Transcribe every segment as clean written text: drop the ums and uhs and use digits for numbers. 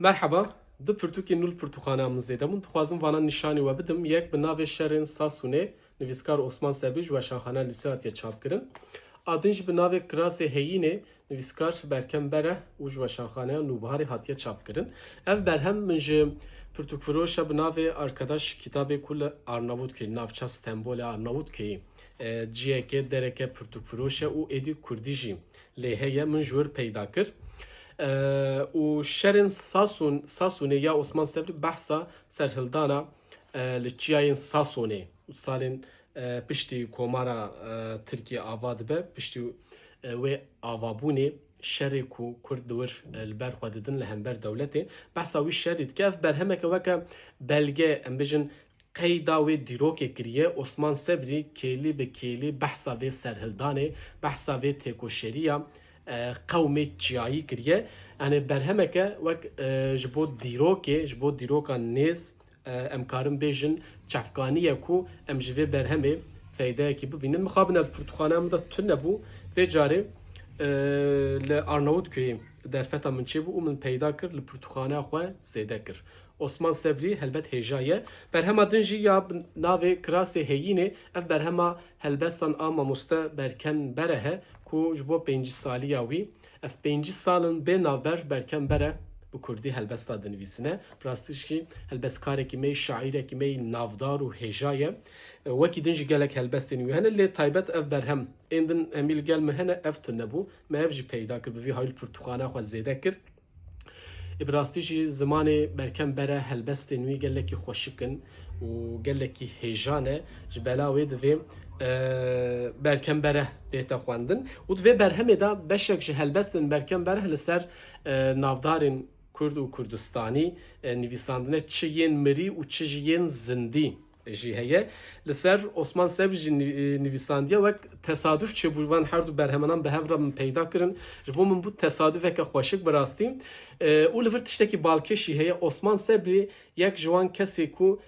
Merhaba, di pirtûkên nû li pirtûxaneya min zêde bûn. Dixwazim vana nîşanî we bidim. Yek bi navê Şerên Sasûnê, nivîskar Osman Sebrî ji weşanxaneya lîsê hatiye çapkirin. A din jî bi navê Kirasê Heyînê, nivîskar Berkem Bere û ji weşanxaneya Nûbiharê hatiye çapkirin. Ev berhem min ji pirtûkfiroşa bi navê Arkadaş Kitabê ku li Arnavutkê, navçeya Stenbolê Arnavutkeyê ciyekê dereke pirtûkfiroş e û êdî Kurdî jî lê heye min ji wir peyda kir. û şerên Sasûnê ya Osman Sebrî behsa serhildana li çiyayên Sasûnê û salên piştî komara Tirkiye ava dibe piştî wê avabûnê şerê ku Kurd di wir li ber xwe didin li hember dewletê behsa wî şerê dike. Ev berhemeke weke belge em bêjin qeyda wê dîrokê kiriye. Osman Sebrî kêlî bi kêlî behsa vê serhildanê, behsa vê têkoşeriya qewmê çiyayî kiriye. Yani berhemeke wek ji bo dîrokê, ji bo dîroka nêz em karin bêjin çavkanîye ku em ji vê berhemê feydeyekî bibînin. Mixabin ev pirtûxaneya min de tune bû. Vê carê li Arnavutköyê derfeta min çêbû û min peyda kir li pirtûxaneya xwe zêde kir. Osman Sebrî helbet hêja ye. Berhema din jî ya navê Kirasê Heyînê ev berhema helbestan a mamoste Berkem Bere he ku ji bo 5 saliya wî ev 5 salin bê navber Berkem Bere bi Kurdî helbesta dinivîsine. Rastîşkî helbestkarekî me şaîrekî me navdar û hêja ye. Wekî din jî gelek helbestên wî hene lê taybet ev berhem ên din emîl gel me hene ev tune bû. Me ev jî peyda kir bi vî hayl pirtûxaneya xwe zêde kir. Bi rastî jî zimanê Berkem Bere helbestên wî gelekî xweşikin û gelekî hêjan e. Ji bela wê divê Berkem Bere bête xwendin û divê berhemê de beşek ji helbestên Berkem Bere li ser navdarên Kurd û Kurdistanî nivîsandine çi yên mirî û çi jî yên zindî jî heye. Li ser Osman Sebrî jî nivîsandiye wek tesadüf çêbû van her du berhemenan bi hev re min peyda kirin. Ji bo min bû tesadüfeke xweşik bi rastî. û li vir tiştekî balkêşî heye. Osman Sebrî yek ji wan kesê ku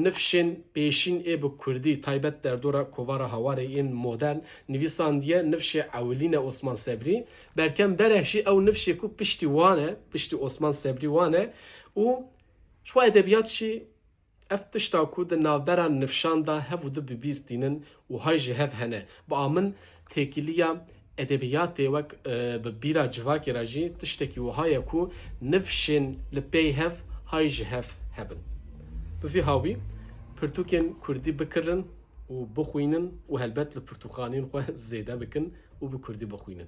nifşên pêşîn ê bi Kurdî taybet derdora kovara hawarê yên modern nivîsandiye nifşê ewlîn e Osman Sebrî. Berkem Bere jî ew nifşê ku piştî wan e, piştî Osman Sebrî wan e û ji bo edebiyat jî ev tişta ku di navbera nifşan da hev û di bibîr tînin û hay ji hev hene. Ba min têkiliya edebiyatê wek bi bîra civakê re jî tiştekî wiha ye ku nifşên li pey hev hay ji hev hebin. Bi vî hawî pirtûkên Kurdî bikirin û bixwînin û helbet li pirtûxaneyên xwe zêde bikin û bi Kurdî bixwînin.